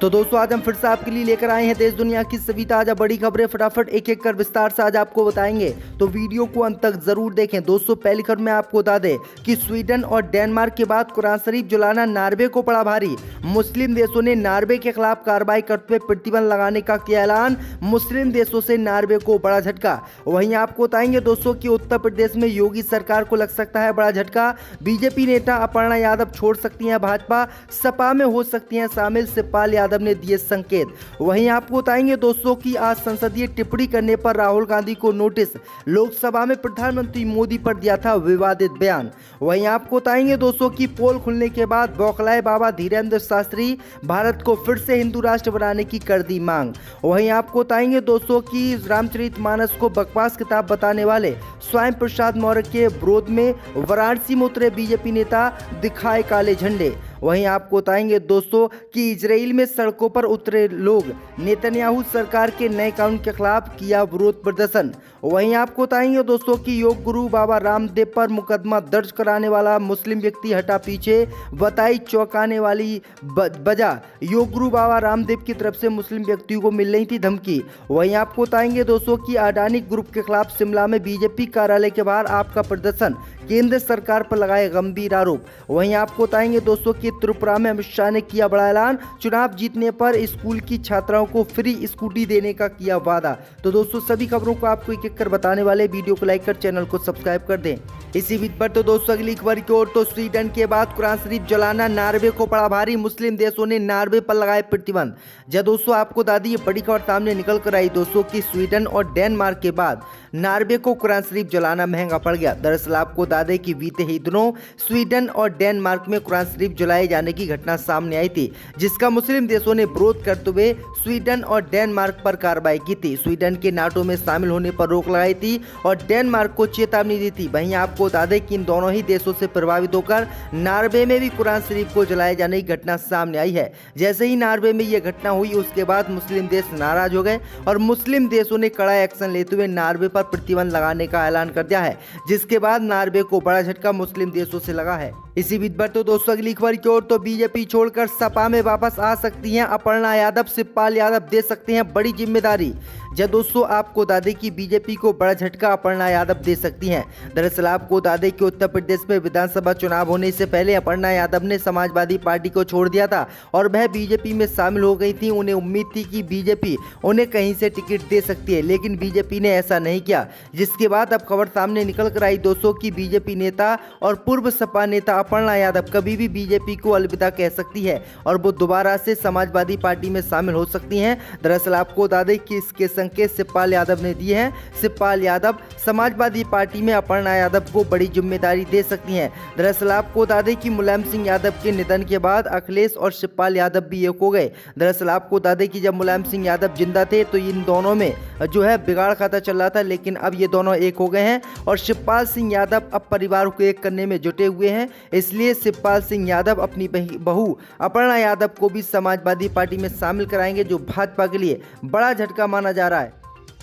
तो दोस्तों आज हम फिर से आपके लिए लेकर आए हैं देश दुनिया की सभी ताजा बड़ी खबरें। फटाफट एक एक कर विस्तार से आज आपको बताएंगे, तो वीडियो को अंत तक जरूर देखें। दोस्तों पहली खबर में आपको बता दें कि स्वीडन और डेनमार्क के बाद कुरान शरीफ जलाना नॉर्वे को पड़ा भारी। मुस्लिम देशों ने नॉर्वे के खिलाफ कार्रवाई करते हुए प्रतिबंध लगाने का किया ऐलान। मुस्लिम देशों से नॉर्वे को बड़ा झटका। वहीं आपको बताएंगे दोस्तों कि उत्तर प्रदेश में योगी सरकार को लग सकता है बड़ा झटका। बीजेपी नेता अपर्णा यादव छोड़ सकती हैं भाजपा, सपा में हो सकती हैं शामिल, शिवपाल यादव ने दिए संकेत। वहीं आपको बताएंगे दोस्तों कि आज संसदीय टिप्पणी करने पर राहुल गांधी को नोटिस। लोकसभा में प्रधानमंत्री मोदी पर दिया था विवादित बयान। वहीं आपको बताएंगे दोस्तों कि पोल खुलने के बाद बौखलाए बाबा धीरेन्द्र शास्त्री, भारत को फिर से हिंदू राष्ट्र बनाने की कर दी मांग। वहीं आपको बताएंगे दोस्तों कि रामचरितमानस को बकवास किताब बताने वाले स्वयं प्रसाद मौर्य के विरोध में वाराणसी में उतरे बीजेपी नेता, दिखाए काले झंडे। वहीं आपको बताएंगे दोस्तों कि इजराइल में सड़कों पर उतरे लोग, नेतन्याहू सरकार के नए कानून के खिलाफ किया विरोध प्रदर्शन। वहीं आपको बताएंगे दोस्तों कि योग गुरु बाबा रामदेव पर मुकदमा दर्ज कराने वाला मुस्लिम व्यक्ति हटा पीछे, बताई चौंकाने वाली वजह। योग गुरु बाबा रामदेव की तरफ से मुस्लिम व्यक्तियों को मिल रही थी धमकी। वहीं आपको बताएंगे दोस्तों कि अडानी ग्रुप के खिलाफ शिमला में बीजेपी कार्यालय के बाहर आपका प्रदर्शन, केंद्र सरकार पर लगाए गंभीर आरोप। वहीं आपको बताएंगे दोस्तों कि त्रिपुरा में अमित शाह ने किया बड़ा ऐलान, चुनाव जीतने पर स्कूल की छात्राओं को फ्री स्कूटी देने का किया वादा। तो दोस्तों सभी खबरों को आपको एक एक कर बताने वाले, वीडियो को लाइक कर चैनल को सब्सक्राइब कर दें। इसी बीच पर तो दोस्तों अगली खबर की ओर, तो स्वीडन के बाद कुरान शरीफ जलाना नॉर्वे को पड़ा भारी। मुस्लिम देशों ने नॉर्वे पर लगाए प्रतिबंध। जब दोस्तों आपको बता दी ये बड़ी खबर सामने निकल कर आई दोस्तों कि स्वीडन और डेनमार्क के बाद नॉर्वे को कुरान शरीफ जलाना महंगा पड़ गया। दरअसल आपको बता दें कि बीते ही दिनों स्वीडन और डेनमार्क में कुरान शरीफ जलाए जाने की घटना सामने आई थी, जिसका मुस्लिम देशों ने विरोध करते हुए स्वीडन और डेनमार्क पर कार्रवाई की थी। स्वीडन के नाटो में शामिल होने पर रोक लगाई थी और डेनमार्क को चेतावनी दी थी। वहीं आपको बता दें कि इन दोनों ही देशों से प्रभावित होकर नॉर्वे में भी कुरान शरीफ को जलाए जाने की घटना सामने आई है। जैसे ही नॉर्वे में यह घटना हुई उसके बाद मुस्लिम देश नाराज हो गए और मुस्लिम देशों ने कड़ा एक्शन लेते हुए नॉर्वे पर प्रतिबंध लगाने का ऐलान कर दिया है, जिसके बाद नॉर्वे को बड़ा झटका मुस्लिम देशों से लगा है। इसी बीच पर तो दोस्तों अगली खबर की ओर, तो बीजेपी छोड़कर सपा में वापस आ सकती हैं अपर्णा यादव, शिवपाल यादव दे सकते हैं बड़ी जिम्मेदारी। जब दोस्तों आपको बता दें कि बीजेपी को बड़ा झटका अपर्णा यादव दे सकती हैं। दरअसल आपको बता दें कि उत्तर प्रदेश में विधानसभा चुनाव होने से पहले अपर्णा यादव ने समाजवादी पार्टी को छोड़ दिया था और वह बीजेपी में शामिल हो गई थी। उन्हें उम्मीद थी कि बीजेपी उन्हें कहीं से टिकट दे सकती है, लेकिन बीजेपी ने ऐसा नहीं किया, जिसके बाद अब खबर सामने निकल कर आई दोस्तों की बीजेपी नेता और पूर्व सपा नेता अपर्णा यादव कभी भी बीजेपी को अलविदा कह सकती है और वो दोबारा से समाजवादी पार्टी में शामिल हो सकती हैं। दरअसल आपको बता दें कि इसके संकेत शिवपाल यादव ने दिए हैं। शिवपाल यादव समाजवादी पार्टी में अपर्णा यादव को बड़ी जिम्मेदारी दे सकती हैं। दरअसल आपको बता दें कि मुलायम सिंह यादव के निधन के बाद अखिलेश और शिवपाल यादव भी एक हो गए। दरअसल आपको बता दें कि जब मुलायम सिंह यादव जिंदा थे तो इन दोनों में जो है बिगाड़ खाता चल रहा था, लेकिन अब ये दोनों एक हो गए हैं और शिवपाल सिंह यादव अब परिवार को एक करने में जुटे हुए हैं। इसलिए शिवपाल सिंह यादव अपनी बहू अपर्णा यादव को भी समाजवादी पार्टी में शामिल कराएंगे, जो भाजपा के लिए बड़ा झटका माना जा रहा है।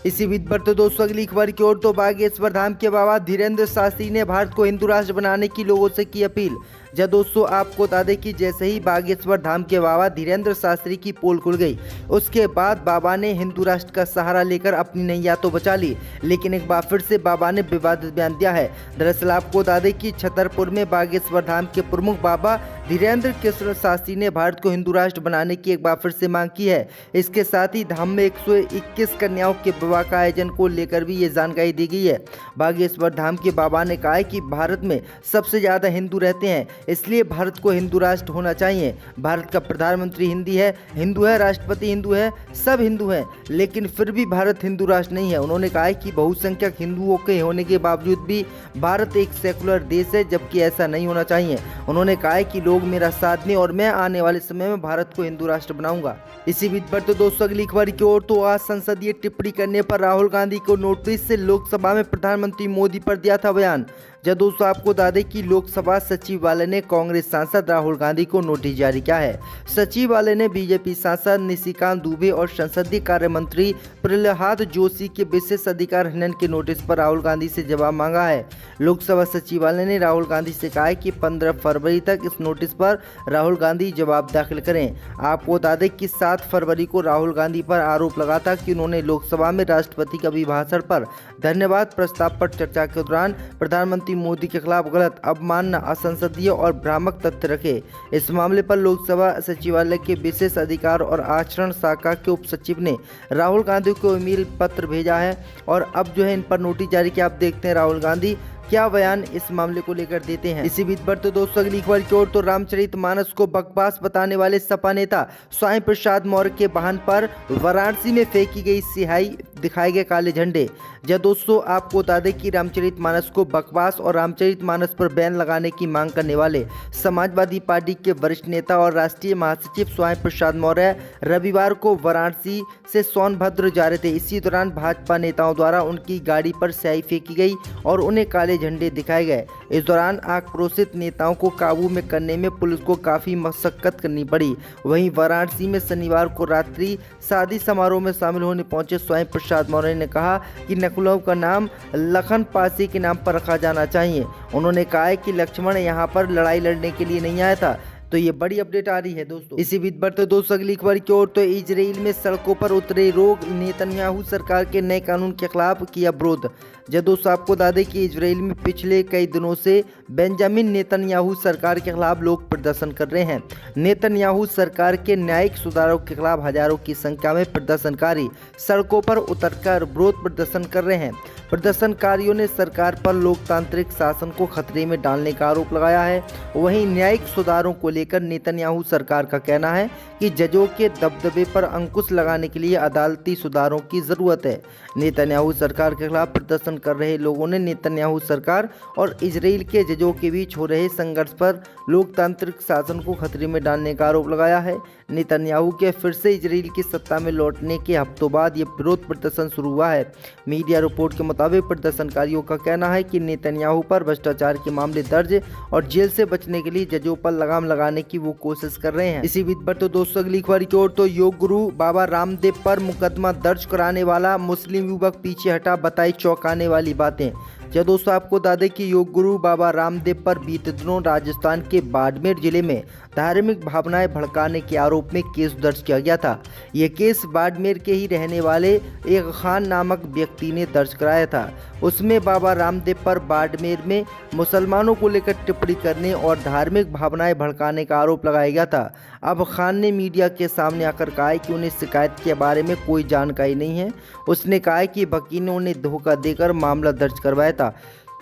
इसी बीच पर तो दोस्तों अगली खबर की ओर, तो बागेश्वर धाम के बाबा धीरेन्द्र शास्त्री ने भारत को हिंदू राष्ट्र बनाने की लोगों से की अपील। जब दोस्तों आपको बता दें कि जैसे ही बागेश्वर धाम के बाबा धीरेन्द्र शास्त्री की पोल खुल गई, उसके बाद बाबा ने हिंदू राष्ट्र का सहारा लेकर अपनी नैया तो बचा ली, लेकिन एक बार फिर से बाबा ने विवादित बयान दिया है। दरअसल आपको बता दें कि छतरपुर में बागेश्वर धाम के प्रमुख बाबा धीरेन्द्र कृष्ण शास्त्री ने भारत को हिंदू राष्ट्र बनाने की एक बार फिर से मांग की है। इसके साथ ही धाम में 121 कन्याओं के विवाह का आयोजन को लेकर भी ये जानकारी दी गई है। बागेश्वर धाम के बाबा ने कहा है कि भारत में सबसे ज्यादा हिंदू रहते हैं, इसलिए भारत को हिंदू राष्ट्र होना चाहिए। भारत का प्रधानमंत्री हिंदू है, राष्ट्रपति हिंदू है, सब हिंदू हैं, लेकिन फिर भी भारत हिंदू राष्ट्र नहीं है। उन्होंने कहा है कि बहुसंख्यक हिंदुओं के होने के बावजूद भी भारत एक सेकुलर देश है, जबकि ऐसा नहीं होना चाहिए। उन्होंने कहा है कि लोग मेरा साथ दें और मैं आने वाले समय में भारत को हिंदू राष्ट्र बनाऊंगा। इसी बीच पर तो दोस्तों अगली खबर की ओर, तो आज संसदीय टिप्पणी करने पर राहुल गांधी को नोटिस से लोकसभा में प्रधानमंत्री मोदी पर दिया था बयान। जब दोस्तों आपको बता दें कि लोकसभा सचिवालय ने कांग्रेस सांसद राहुल गांधी को नोटिस जारी किया है। सचिवालय ने बीजेपी सांसद निशिकांत दुबे और संसदीय कार्य मंत्री प्रहलाद जोशी के विशेष अधिकार हनन के नोटिस पर राहुल गांधी से जवाब मांगा है। लोकसभा सचिवालय ने राहुल गांधी से कहा है कि 15 फरवरी तक इस नोटिस पर राहुल गांधी जवाब दाखिल करें। आपको बता दें कि 7 फरवरी को राहुल गांधी पर आरोप लगा था कि उन्होंने लोकसभा में राष्ट्रपति के अभिभाषण पर धन्यवाद प्रस्ताव पर चर्चा के दौरान प्रधानमंत्री मोदी के खिलाफ गलत, अवमानना, असंसदीय और भ्रामक तथ्य रखे। इस मामले पर लोकसभा सचिवालय के विशेष अधिकार और आचरण शाखा के उप सचिव ने राहुल गांधी को ईमेल पत्र भेजा है और अब जो है इन पर नोटिस जारी किया। आप देखते हैं राहुल गांधी क्या बयान इस मामले को लेकर देते हैं। इसी बीच बढ़ते दोस्तों अगली खबर की ओर तो रामचरितमानस को बकवास बताने वाले सपा नेता स्वामी प्रसाद मौर्य के वाहन पर वाराणसी में फेंकी गई सिहाई, दिखाए गए काले झंडे। जब दोस्तों आपको बता दें कि रामचरितमानस को बकवास और रामचरितमानस पर बैन लगाने की मांग करने वाले समाजवादी पार्टी के वरिष्ठ नेता और राष्ट्रीय महासचिव स्वामी प्रसाद मौर्य रविवार को वाराणसी से सोनभद्र जा रहे थे। इसी दौरान भाजपा नेताओं द्वारा उनकी गाड़ी पर स्याही फेंकी गई और उन्हें काले झंडे दिखाए गए। इस दौरान आक्रोशित नेताओं को काबू में करने में पुलिस को काफी मशक्कत करनी पड़ी। वहीं वाराणसी में शनिवार को रात्रि शादी समारोह में शामिल होने पहुंचे स्वामी प्रसाद मौर्य ने कहा कि नकुलव का नाम लखन पासी के नाम पर रखा जाना चाहिए। उन्होंने कहा है कि लक्ष्मण यहाँ पर लड़ाई लड़ने के लिए नहीं आया था। तो ये बड़ी अपडेट आ रही है दोस्तों। इसी बीच बढ़ते दोस्तों अगली खबर की ओर तो इजराइल में सड़कों पर उतरे लोग नेतन्याहू सरकार के नए कानून के खिलाफ किया विरोध। जब दोस्तों आपको बता दें कि इजराइल में पिछले कई दिनों से बेंजामिन नेतन्याहू सरकार के खिलाफ लोग प्रदर्शन कर रहे हैं। नेतन्याहू सरकार के न्यायिक सुधारों के खिलाफ हजारों की संख्या में प्रदर्शनकारी सड़कों पर उतरकर विरोध प्रदर्शन कर रहे हैं। प्रदर्शनकारियों ने सरकार पर लोकतांत्रिक शासन को खतरे में डालने का आरोप लगाया है। वहीं न्यायिक सुधारों को लेकर नेतन्याहू सरकार का कहना है कि जजों के दबदबे पर अंकुश लगाने के लिए अदालती सुधारों की जरूरत है। नेतन्याहू सरकार के खिलाफ प्रदर्शन कर रहे लोगों ने नेतन्याहू सरकार और इजराइल के जजों के बीच हो रहे संघर्ष पर लोकतांत्रिक शासन को खतरे में डालने का आरोप लगाया है। नेतन्याहू के फिर से इजराइल की सत्ता में लौटने के हफ्तों बाद ये विरोध प्रदर्शन शुरू हुआ है। मीडिया रिपोर्ट के मुताबिक प्रदर्शनकारियों का कहना है कि नेतन्याहू पर भ्रष्टाचार के मामले दर्ज और जेल से बचने के लिए जजों पर लगाम लगाने की वो कोशिश कर रहे हैं। इसी बीच पर तो दोस्तों अगली खबर की ओर तो योग गुरु बाबा रामदेव पर मुकदमा दर्ज कराने वाला मुस्लिम युवक पीछे हटा, बताई चौंकाने वाली बातें। जब दोस्तों आपको बता दें कि योग गुरु बाबा रामदेव पर बीते दिनों राजस्थान के बाड़मेर जिले में धार्मिक भावनाएं भड़काने के आरोप में केस दर्ज किया गया था। यह केस बाड़मेर के ही रहने वाले एक खान नामक व्यक्ति ने दर्ज कराया था। उसमें बाबा रामदेव पर बाड़मेर में मुसलमानों को लेकर टिप्पणी करने और धार्मिक भावनाएं भड़काने का आरोप लगाया गया था। अब खान ने मीडिया के सामने आकर कहा है कि उन्हें शिकायत के बारे में कोई जानकारी नहीं है। उसने कहा है कि वकील ने उन्हें धोखा देकर मामला दर्ज करवाया था।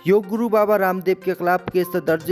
योग गुरु बाबा रामदेव के खिलाफ केस दर्ज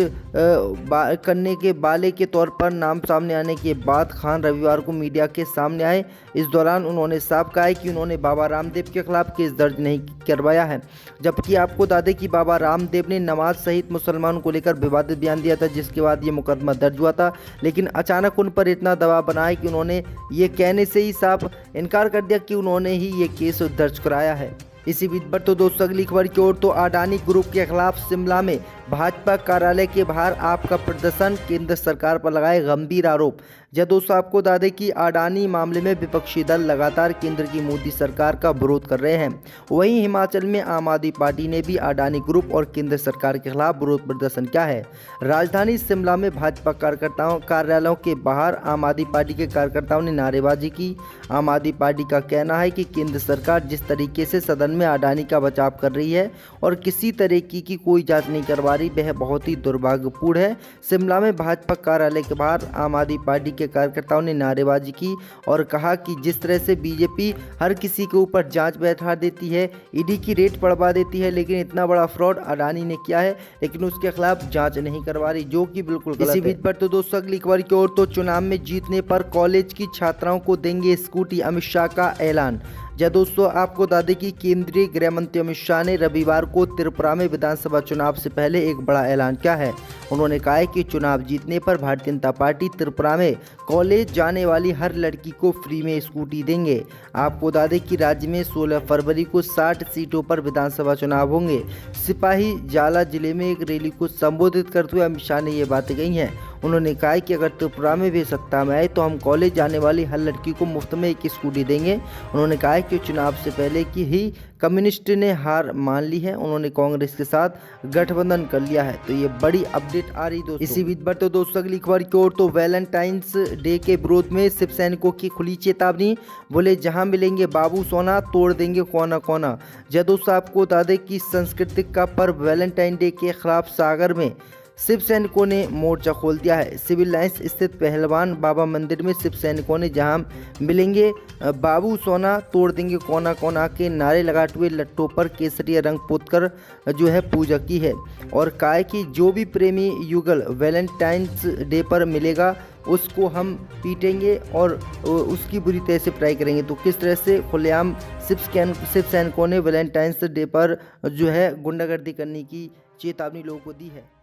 करने के बाले के तौर पर नाम सामने आने के बाद खान रविवार को मीडिया के सामने आए। इस दौरान उन्होंने साफ कहा है कि उन्होंने बाबा रामदेव के खिलाफ केस दर्ज नहीं करवाया है। जबकि आपको बता दें कि बाबा रामदेव ने नमाज सहित मुसलमानों को लेकर विवादित बयान दिया था, जिसके बाद ये मुकदमा दर्ज हुआ था। लेकिन अचानक उन पर इतना दबाव बना है कि उन्होंने ये कहने से ही साफ इनकार कर दिया कि उन्होंने ही ये केस दर्ज कराया है। इसी बीच पर तो दोस्तों अगली खबर की ओर तो अडानी ग्रुप के खिलाफ शिमला में भाजपा कार्यालय के बाहर आपका प्रदर्शन, केंद्र सरकार पर लगाए गंभीर आरोप। जब दोस्तों आपको बता दें कि अडानी मामले में विपक्षी दल लगातार केंद्र की मोदी सरकार का विरोध कर रहे हैं। वहीं हिमाचल में आम आदमी पार्टी ने भी अडानी ग्रुप और केंद्र सरकार के खिलाफ विरोध प्रदर्शन किया है। राजधानी शिमला में भाजपा कार्यकर्ताओं कार्यालयों के बाहर आम आदमी पार्टी के कार्यकर्ताओं ने नारेबाजी की। आम आदमी पार्टी का कहना है कि केंद्र सरकार जिस तरीके से सदन में अडानी का बचाव कर रही है और किसी तरीके की कोई जांच नहीं करवा रही, वह बहुत ही दुर्भाग्यपूर्ण है। शिमला में भाजपा कार्यालय के बाहर आम आदमी पार्टी के कार्यकर्ताओं ने नारेबाजी की और कहा कि जिस तरह से बीजेपी हर किसी के ऊपर जांच बैठा देती है, ईडी की रेट बढ़वा देती है, लेकिन इतना बड़ा फ्रॉड अडानी ने किया है, लेकिन उसके खिलाफ जांच नहीं करवा रही, जो कि बिल्कुल गलत है। इसी बीच पर तो दोस्तों अगली खबर की ओर तो चुनाव में जीतने पर कॉलेज की छात्राओं को देंगे स्कूटी, अमित शाह का ऐलान। जय दोस्तों, आपको बता दें कि केंद्रीय गृह मंत्री अमित शाह ने रविवार को त्रिपुरा में विधानसभा चुनाव से पहले एक बड़ा ऐलान किया है। उन्होंने कहा है कि चुनाव जीतने पर भारतीय जनता पार्टी त्रिपुरा में कॉलेज जाने वाली हर लड़की को फ्री में स्कूटी देंगे। आपको बता दें कि राज्य में 16 फरवरी को 60 सीटों पर विधानसभा चुनाव होंगे। सिपाही जाला जिले में एक रैली को संबोधित करते हुए अमित शाह ने ये बातें कही हैं। उन्होंने कहा है कि अगर त्रिपुरा में भी सत्ता में आए तो हम कॉलेज जाने वाली हर लड़की को मुफ्त में एक स्कूटी देंगे। उन्होंने कहा है कि चुनाव से पहले की ही कम्युनिस्ट ने हार मान ली है, उन्होंने कांग्रेस के साथ गठबंधन कर लिया है। तो ये बड़ी अपडेट आ रही दोस्तों। इसी बीच बढ़ते दोस्तों अगली खबर की ओर, तो वैलेंटाइंस डे के विरोध में शिव सैनिकों की खुली चेतावनी। बोले जहां मिलेंगे बाबू सोना तोड़ देंगे कोना कोना। जय दोस्तों, आपको बता दें कि सांस्कृतिक का पर्व वैलेंटाइन डे के खिलाफ सागर में शिव सैनिकों ने मोर्चा खोल दिया है। सिविल लाइंस स्थित पहलवान बाबा मंदिर में शिव सैनिकों ने जहां मिलेंगे बाबू सोना तोड़ देंगे कोना कोना के नारे लगाते हुए लट्टों पर केसरिया रंग पोतकर जो है पूजा की है और कहा है कि जो भी प्रेमी युगल वैलेंटाइंस डे पर मिलेगा उसको हम पीटेंगे और उसकी बुरी तरह से पिटाई करेंगे। तो किस तरह से खुलेआम शिव सैनिकों ने वैलेंटाइंस डे पर जो है गुंडागर्दी करने की चेतावनी लोगों को दी है।